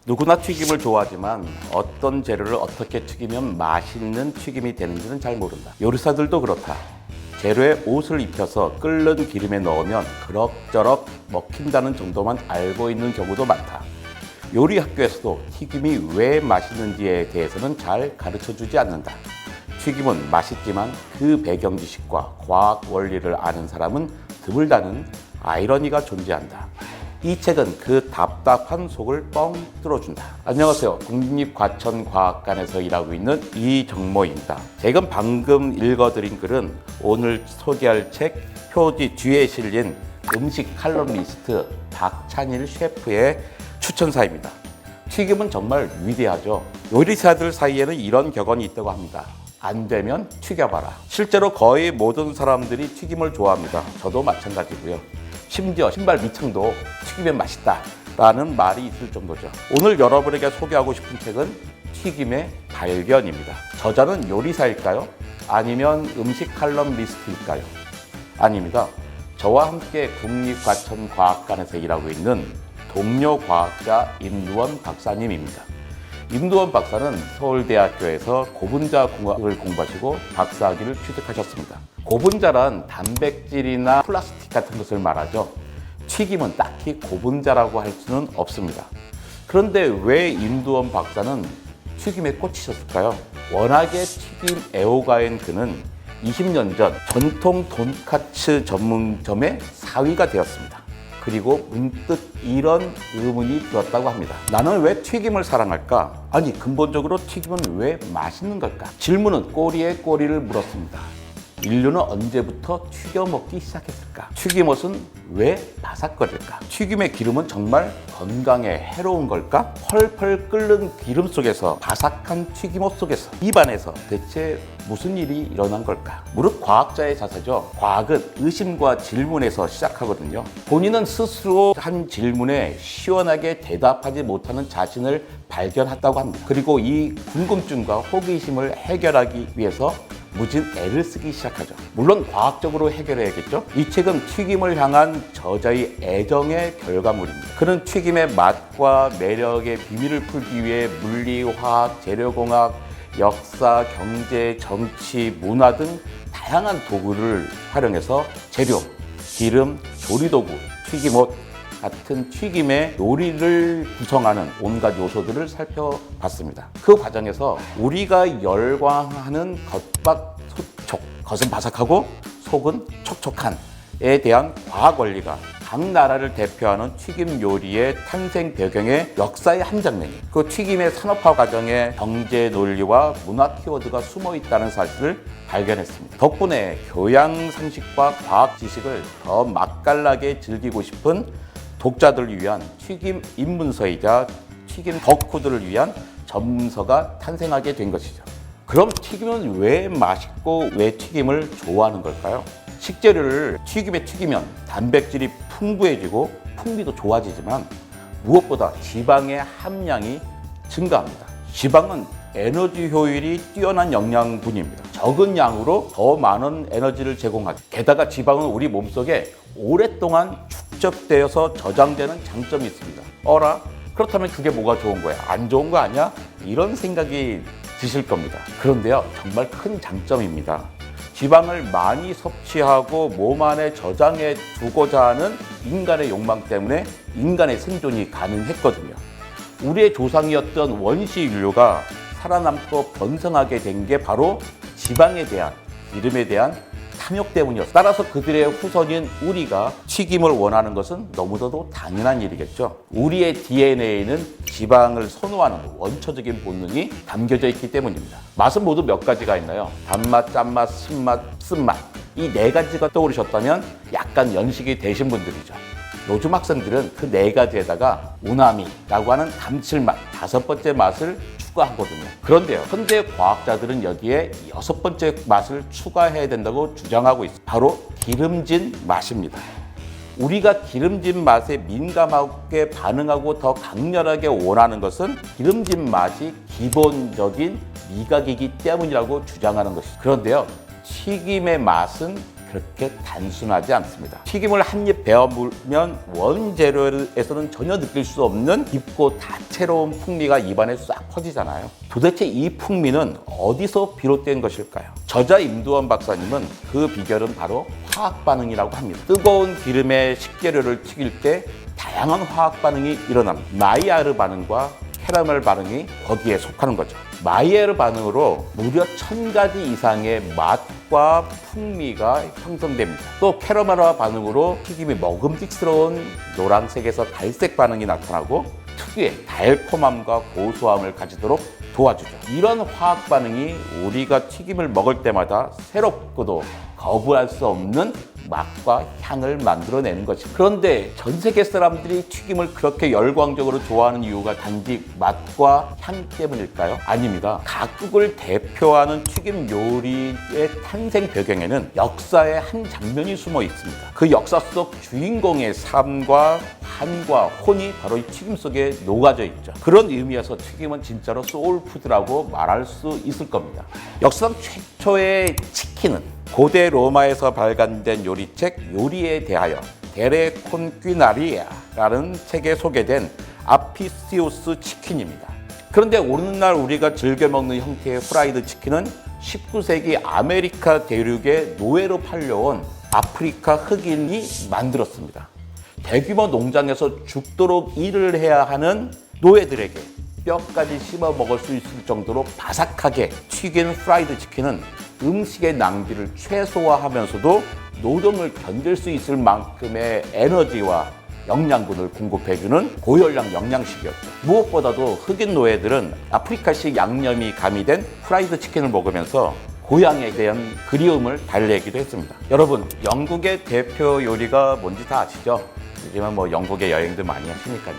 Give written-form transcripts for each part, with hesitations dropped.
누구나 튀김을 좋아하지만 어떤 재료를 어떻게 튀기면 맛있는 튀김이 되는지는 잘 모른다. 요리사들도 그렇다. 재료에 옷을 입혀서 끓는 기름에 넣으면 그럭저럭 먹힌다는 정도만 알고 있는 경우도 많다. 요리 학교에서도 튀김이 왜 맛있는지에 대해서는 잘 가르쳐주지 않는다. 튀김은 맛있지만 그 배경 지식과 과학 원리를 아는 사람은 드물다는 아이러니가 존재한다. 이 책은 그 답답한 속을 뻥 뚫어준다. 안녕하세요. 국립과천과학관에서 일하고 있는 이정모입니다. 제가 방금 읽어드린 글은 오늘 소개할 책 표지 뒤에 실린 음식 칼럼니스트 박찬일 셰프의 추천사입니다. 튀김은 정말 위대하죠. 요리사들 사이에는 이런 격언이 있다고 합니다. 안 되면 튀겨봐라. 실제로 거의 모든 사람들이 튀김을 좋아합니다. 저도 마찬가지고요. 심지어 신발 밑창도 튀기면 맛있다 라는 말이 있을 정도죠. 오늘 여러분에게 소개하고 싶은 책은 튀김의 발견입니다. 저자는 요리사일까요? 아니면 음식 칼럼니스트일까요? 아닙니다. 저와 함께 국립과천과학관에서 일하고 있는 동료 과학자 임두원 박사님입니다. 임두원 박사는 서울대학교에서 고분자 공학을 공부하시고 박사학위를 취득하셨습니다. 고분자란 단백질이나 플라스틱 같은 것을 말하죠. 튀김은 딱히 고분자라고 할 수는 없습니다. 그런데 왜 임두원 박사는 튀김에 꽂히셨을까요? 워낙에 튀김 애호가인 그는 20년 전 전통 돈카츠 전문점의 사위가 되었습니다. 그리고 문득 이런 의문이 들었다고 합니다. 나는 왜 튀김을 사랑할까? 아니, 근본적으로 튀김은 왜 맛있는 걸까? 질문은 꼬리에 꼬리를 물었습니다. 인류는 언제부터 튀겨 먹기 시작했을까? 튀김옷은 왜 바삭거릴까? 튀김의 기름은 정말 건강에 해로운 걸까? 펄펄 끓는 기름 속에서, 바삭한 튀김옷 속에서, 입안에서 대체 무슨 일이 일어난 걸까? 무릇 과학자의 자세죠. 과학은 의심과 질문에서 시작하거든요. 본인은 스스로 한 질문에 시원하게 대답하지 못하는 자신을 발견했다고 합니다. 그리고 이 궁금증과 호기심을 해결하기 위해서 무진 애를 쓰기 시작하죠. 물론 과학적으로 해결해야겠죠. 이 책은 튀김을 향한 저자의 애정의 결과물입니다. 그는 튀김의 맛과 매력의 비밀을 풀기 위해 물리, 화학, 재료공학, 역사, 경제, 정치, 문화 등 다양한 도구를 활용해서 재료, 기름, 조리도구, 튀김옷 같은 튀김의 요리를 구성하는 온갖 요소들을 살펴봤습니다. 그 과정에서 우리가 열광하는 겉바속, 겉은 바삭하고 속은 촉촉한에 대한 과학 원리가 각 나라를 대표하는 튀김 요리의 탄생 배경의 역사의 한 장면이 그 튀김의 산업화 과정에 경제 논리와 문화 키워드가 숨어 있다는 사실을 발견했습니다. 덕분에 교양 상식과 과학 지식을 더 맛깔나게 즐기고 싶은 독자들을 위한 튀김 입문서이자 튀김 덕후들을 위한 전문서가 탄생하게 된 것이죠. 그럼 튀김은 왜 맛있고 왜 튀김을 좋아하는 걸까요? 식재료를 튀김에 튀기면 단백질이 풍부해지고 풍미도 좋아지지만 무엇보다 지방의 함량이 증가합니다. 지방은 에너지 효율이 뛰어난 영양분입니다. 적은 양으로 더 많은 에너지를 제공하죠. 게다가 지방은 우리 몸속에 오랫동안 축적되어서 저장되는 장점이 있습니다. 어라? 그렇다면 그게 뭐가 좋은 거야? 안 좋은 거 아니야? 이런 생각이 드실 겁니다. 그런데요, 정말 큰 장점입니다. 지방을 많이 섭취하고 몸 안에 저장해 두고자 하는 인간의 욕망 때문에 인간의 생존이 가능했거든요. 우리의 조상이었던 원시 인류가 살아남고 번성하게 된 게 바로 지방에 대한, 기름에 대한 탐욕 때문이었어요. 따라서 그들의 후손인 우리가 튀김을 원하는 것은 너무나도 당연한 일이겠죠. 우리의 DNA에는 지방을 선호하는 원초적인 본능이 담겨져 있기 때문입니다. 맛은 모두 몇 가지가 있나요? 단맛, 짠맛, 신맛, 쓴맛. 이 네 가지가 떠오르셨다면 약간 연식이 되신 분들이죠. 요즘 학생들은 그 네 가지에다가 우나미라고 하는 감칠맛, 다섯 번째 맛을 추가하거든요. 그런데요, 현재 과학자들은 여기에 여섯 번째 맛을 추가해야 된다고 주장하고 있습니다. 바로 기름진 맛입니다. 우리가 기름진 맛에 민감하게 반응하고 더 강렬하게 원하는 것은 기름진 맛이 기본적인 미각이기 때문이라고 주장하는 것이죠. 그런데요, 튀김의 맛은 그렇게 단순하지 않습니다. 튀김을 한 입 베어물면 원재료에서는 전혀 느낄 수 없는 깊고 다채로운 풍미가 입안에 싹 퍼지잖아요. 도대체 이 풍미는 어디서 비롯된 것일까요? 저자 임두원 박사님은 그 비결은 바로 화학 반응이라고 합니다. 뜨거운 기름에 식재료를 튀길 때 다양한 화학 반응이 일어납니다. 마이야르 반응과 캐러멜 반응이 거기에 속하는 거죠. 마이야르 반응으로 무려 1000가지 이상의 맛과 풍미가 형성됩니다. 또 캐러멜 반응으로 튀김이 먹음직스러운 노란색에서 갈색 반응이 나타나고 특유의 달콤함과 고소함을 가지도록 도와주죠. 이런 화학 반응이 우리가 튀김을 먹을 때마다 새롭고도 거부할 수 없는 맛과 향을 만들어내는 것이. 그런데 전 세계 사람들이 튀김을 그렇게 열광적으로 좋아하는 이유가 단지 맛과 향 때문일까요? 아닙니다. 각국을 대표하는 튀김 요리의 탄생 배경에는 역사의 한 장면이 숨어 있습니다. 그 역사 속 주인공의 삶과 한과 혼이 바로 이 튀김 속에 녹아져 있죠. 그런 의미에서 튀김은 진짜로 소울푸드라고 말할 수 있을 겁니다. 역사상 최초의 치킨은 고대 로마에서 발간된 요리책 요리에 대하여 데레 콘퀴나리아라는 책에 소개된 아피시오스 치킨입니다. 그런데 오늘날 우리가 즐겨 먹는 형태의 프라이드 치킨은 19세기 아메리카 대륙의 노예로 팔려온 아프리카 흑인이 만들었습니다. 대규모 농장에서 죽도록 일을 해야 하는 노예들에게 뼈까지 씹어 먹을 수 있을 정도로 바삭하게 튀긴 프라이드 치킨은 음식의 낭비를 최소화하면서도 노동을 견딜 수 있을 만큼의 에너지와 영양분을 공급해주는 고열량 영양식이었죠. 무엇보다도 흑인 노예들은 아프리카식 양념이 가미된 프라이드 치킨을 먹으면서 고향에 대한 그리움을 달래기도 했습니다. 여러분, 영국의 대표 요리가 뭔지 다 아시죠? 요즘은 뭐 영국에 여행도 많이 하시니까요.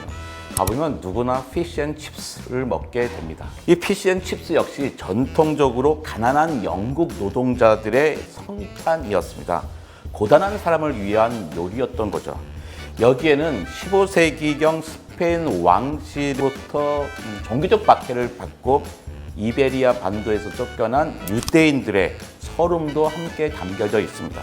가보면 누구나 피쉬앤칩스를 먹게 됩니다. 이 피쉬앤칩스 역시 전통적으로 가난한 영국 노동자들의 성찬이었습니다. 고단한 사람을 위한 요리였던 거죠. 여기에는 15세기경 스페인 왕실부터 종교적 박해를 받고 이베리아 반도에서 쫓겨난 유대인들의 서름도 함께 담겨져 있습니다.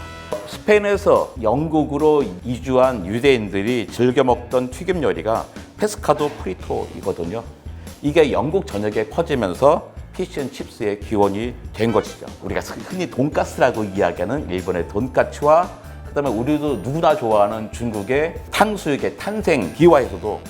스페인에서 영국으로 이주한 유대인들이 즐겨 먹던 튀김 요리가 페스카도 프리토이거든요. 이게 영국 전역에 퍼지면서 피쉬앤칩스의 기원이 된 것이죠. 우리가 흔히 돈가스라고 이야기하는 일본의 돈까츠와 그다음에 우리도 누구나 좋아하는 중국의 탕수육의 탄생 기와에서도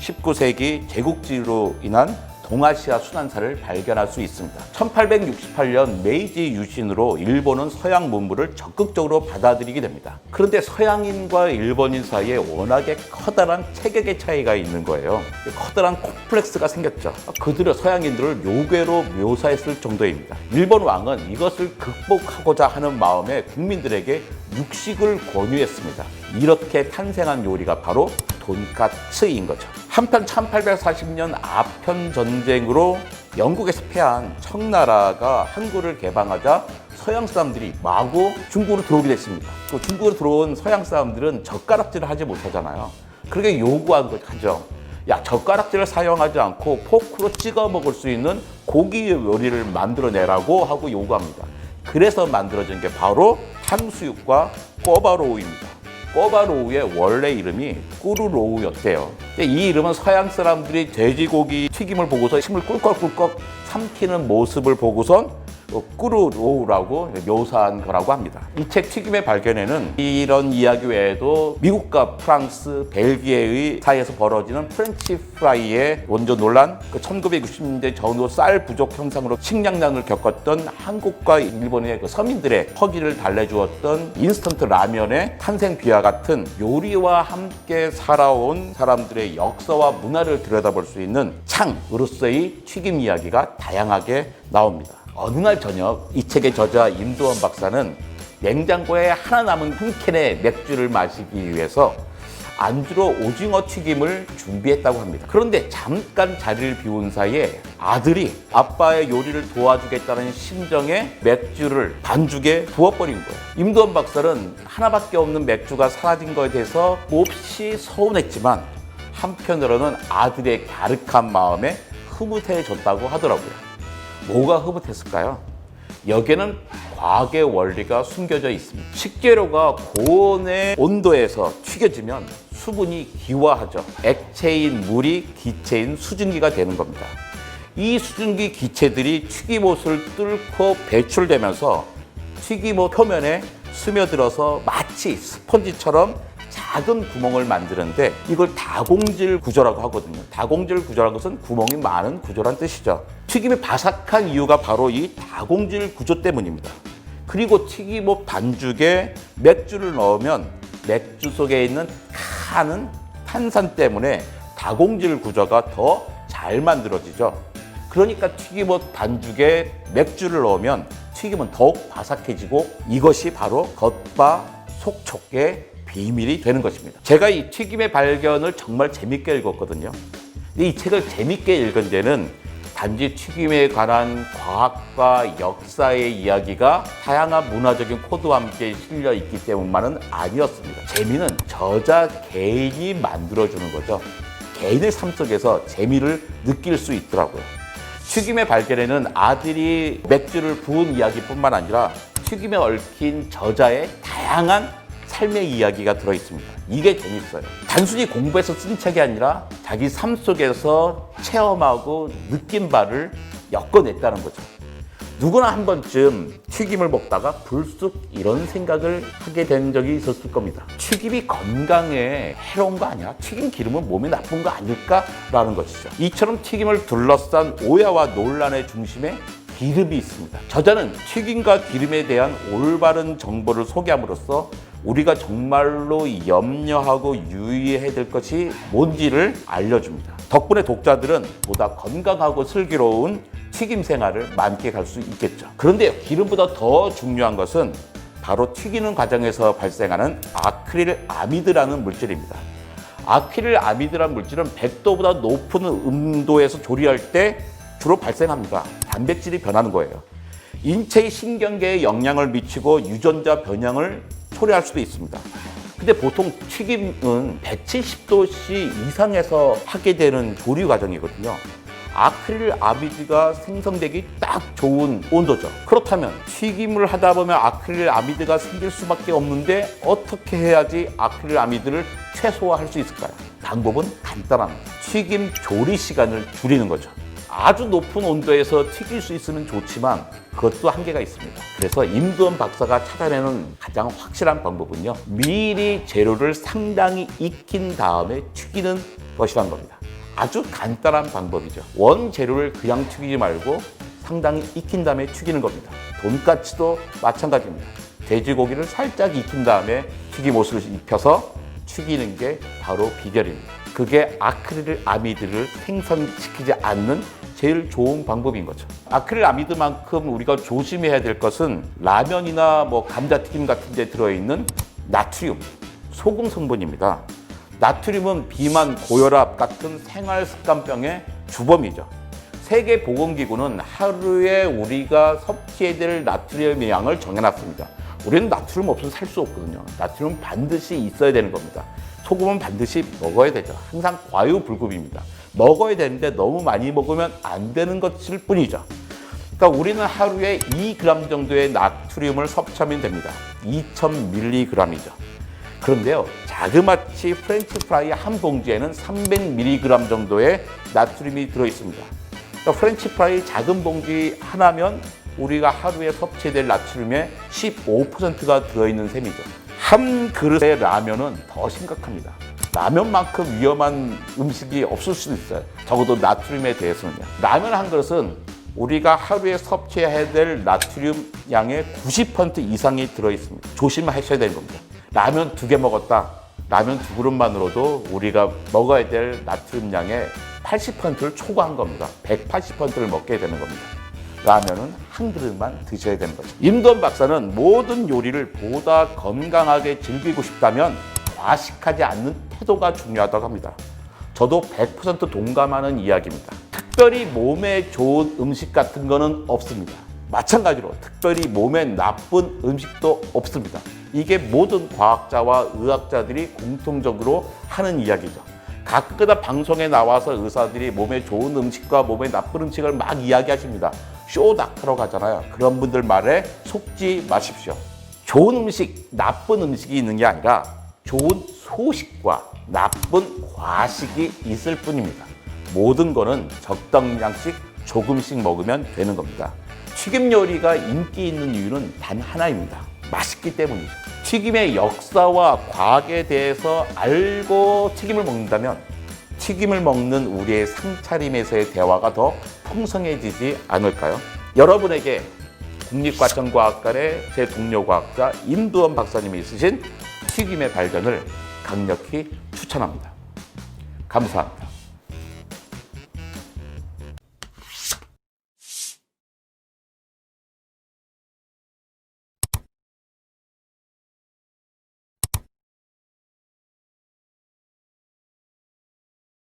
19세기 제국주의로 인한 동아시아 순환사를 발견할 수 있습니다. 1868년 메이지 유신으로 일본은 서양 문물을 적극적으로 받아들이게 됩니다. 그런데 서양인과 일본인 사이에 워낙에 커다란 체격의 차이가 있는 거예요. 커다란 콤플렉스가 생겼죠. 그들의 서양인들을 요괴로 묘사했을 정도입니다. 일본 왕은 이것을 극복하고자 하는 마음에 국민들에게 육식을 권유했습니다. 이렇게 탄생한 요리가 바로 돈까츠인 거죠. 한편 1840년 아편 전쟁으로 영국에서 패한 청나라가 항구를 개방하자 서양 사람들이 마구 중국으로 들어오게 됐습니다. 또 중국으로 들어온 서양 사람들은 젓가락질을 하지 못하잖아요. 그렇게 요구한 거죠. 야, 젓가락질을 사용하지 않고 포크로 찍어 먹을 수 있는 고기 요리를 만들어내라고 하고 요구합니다. 그래서 만들어진 게 바로 탕수육과 꼬바로우입니다. 꼬바로우의 원래 이름이 꾸루로우였대요. 이 이름은 서양 사람들이 돼지고기 튀김을 보고서 침을 꿀꺽꿀꺽 삼키는 모습을 보고선 꾸루로우라고 묘사한 거라고 합니다. 이 책 튀김의 발견에는 이런 이야기 외에도 미국과 프랑스, 벨기에의 사이에서 벌어지는 프렌치 프라이의 원조 논란, 1960년대 전후 쌀 부족 현상으로 식량난을 겪었던 한국과 일본의 서민들의 허기를 달래주었던 인스턴트 라면의 탄생 비와 같은 요리와 함께 살아온 사람들의 역사와 문화를 들여다볼 수 있는 창으로서의 튀김 이야기가 다양하게 나옵니다. 어느 날 저녁 이 책의 저자 임두원 박사는 냉장고에 하나 남은 한 캔의 맥주를 마시기 위해서 안주로 오징어 튀김을 준비했다고 합니다. 그런데 잠깐 자리를 비운 사이에 아들이 아빠의 요리를 도와주겠다는 심정에 맥주를 반죽에 부어버린 거예요. 임두원 박사는 하나밖에 없는 맥주가 사라진 것에 대해서 몹시 서운했지만 한편으로는 아들의 갸륵한 마음에 흐뭇해졌다고 하더라고요. 뭐가 흐뭇했을까요? 여기에는 과학의 원리가 숨겨져 있습니다. 식재료가 고온의 온도에서 튀겨지면 수분이 기화하죠. 액체인 물이 기체인 수증기가 되는 겁니다. 이 수증기 기체들이 튀김옷을 뚫고 배출되면서 튀김옷 표면에 스며들어서 마치 스펀지처럼 작은 구멍을 만드는데 이걸 다공질 구조라고 하거든요. 다공질 구조라는 것은 구멍이 많은 구조란 뜻이죠. 튀김이 바삭한 이유가 바로 이 다공질 구조 때문입니다. 그리고 튀김옷 반죽에 맥주를 넣으면 맥주 속에 있는 카는 탄산 때문에 다공질 구조가 더 잘 만들어지죠. 그러니까 튀김옷 반죽에 맥주를 넣으면 튀김은 더욱 바삭해지고 이것이 바로 겉바 속촉의 비밀이 되는 것입니다. 제가 이 튀김의 발견을 정말 재밌게 읽었거든요. 이 책을 재밌게 읽은 데는 단지 튀김에 관한 과학과 역사의 이야기가 다양한 문화적인 코드와 함께 실려 있기 때문만은 아니었습니다. 재미는 저자 개인이 만들어주는 거죠. 개인의 삶 속에서 재미를 느낄 수 있더라고요. 튀김의 발견에는 아들이 맥주를 부은 이야기뿐만 아니라 튀김에 얽힌 저자의 다양한 삶의 이야기가 들어있습니다. 이게 재밌어요. 단순히 공부해서 쓴 책이 아니라 자기 삶 속에서 체험하고 느낀 바를 엮어냈다는 거죠. 누구나 한 번쯤 튀김을 먹다가 불쑥 이런 생각을 하게 된 적이 있었을 겁니다. 튀김이 건강에 해로운 거 아니야? 튀김 기름은 몸에 나쁜 거 아닐까라는 것이죠. 이처럼 튀김을 둘러싼 오해와 논란의 중심에 기름이 있습니다. 저자는 튀김과 기름에 대한 올바른 정보를 소개함으로써 우리가 정말로 염려하고 유의해야 될 것이 뭔지를 알려줍니다. 덕분에 독자들은 보다 건강하고 슬기로운 튀김 생활을 만끽할 수 있겠죠. 그런데 기름보다 더 중요한 것은 바로 튀기는 과정에서 발생하는 아크릴 아미드라는 물질입니다. 아크릴 아미드라는 물질은 100도보다 높은 온도에서 조리할 때 주로 발생합니다. 단백질이 변하는 거예요. 인체의 신경계에 영향을 미치고 유전자 변형을 초래할 수도 있습니다. 근데 보통 튀김은 170도씨 이상에서 하게 되는 조리 과정이거든요. 아크릴 아미드가 생성되기 딱 좋은 온도죠. 그렇다면 튀김을 하다 보면 아크릴 아미드가 생길 수밖에 없는데 어떻게 해야지 아크릴 아미드를 최소화할 수 있을까요? 방법은 간단합니다. 튀김 조리 시간을 줄이는 거죠. 아주 높은 온도에서 튀길 수 있으면 좋지만 그것도 한계가 있습니다. 그래서 임두원 박사가 찾아내는 가장 확실한 방법은요, 미리 재료를 상당히 익힌 다음에 튀기는 것이란 겁니다. 아주 간단한 방법이죠. 원 재료를 그냥 튀기지 말고 상당히 익힌 다음에 튀기는 겁니다. 돈까스도 마찬가지입니다. 돼지고기를 살짝 익힌 다음에 튀김옷을 입혀서 튀기는 게 바로 비결입니다. 그게 아크릴 아미드를 생성시키지 않는 제일 좋은 방법인 거죠. 아크릴 아미드만큼 우리가 조심해야 될 것은 라면이나 감자튀김 같은 데 들어있는 나트륨, 소금 성분입니다. 나트륨은 비만, 고혈압 같은 생활습관병의 주범이죠. 세계보건기구는 하루에 우리가 섭취해야 될 나트륨의 양을 정해놨습니다. 우리는 나트륨 없어서 살 수 없거든요. 나트륨은 반드시 있어야 되는 겁니다. 소금은 반드시 먹어야 되죠. 항상 과유불급입니다. 먹어야 되는데 너무 많이 먹으면 안 되는 것일 뿐이죠. 그러니까 우리는 하루에 2g 정도의 나트륨을 섭취하면 됩니다. 2000mg이죠. 그런데요, 자그마치 프렌치 프라이 한 봉지에는 300mg 정도의 나트륨이 들어있습니다. 그러니까 프렌치 프라이 작은 봉지 하나면 우리가 하루에 섭취해야 될 나트륨의 15%가 들어있는 셈이죠. 한 그릇의 라면은 더 심각합니다. 라면만큼 위험한 음식이 없을 수도 있어요. 적어도 나트륨에 대해서는요. 라면 한 그릇은 우리가 하루에 섭취해야 될 나트륨 양의 90% 이상이 들어있습니다. 조심하셔야 되는 겁니다. 라면 2개 먹었다. 라면 2그릇만으로도 우리가 먹어야 될 나트륨 양의 80%를 초과한 겁니다. 180%를 먹게 되는 겁니다. 라면은 한 그릇만 드셔야 되는 거죠. 임두원 박사는 모든 요리를 보다 건강하게 즐기고 싶다면 과식하지 않는 태도가 중요하다고 합니다. 저도 100% 동감하는 이야기입니다. 특별히 몸에 좋은 음식 같은 거는 없습니다. 마찬가지로 특별히 몸에 나쁜 음식도 없습니다. 이게 모든 과학자와 의학자들이 공통적으로 하는 이야기죠. 가끔가다 방송에 나와서 의사들이 몸에 좋은 음식과 몸에 나쁜 음식을 막 이야기하십니다. 쇼 닥터라고 하잖아요. 그런 분들 말에 속지 마십시오. 좋은 음식, 나쁜 음식이 있는 게 아니라 좋은 소식과 나쁜 과식이 있을 뿐입니다. 모든 거는 적당량씩 조금씩 먹으면 되는 겁니다. 튀김 요리가 인기 있는 이유는 단 하나입니다. 맛있기 때문이죠. 튀김의 역사와 과학에 대해서 알고 튀김을 먹는다면 튀김을 먹는 우리의 상차림에서의 대화가 더 풍성해지지 않을까요? 여러분에게 국립과천과학관의 제 동료 과학자 임두원 박사님이 있으신 튀김의 발견을 강력히 추천합니다. 감사합니다.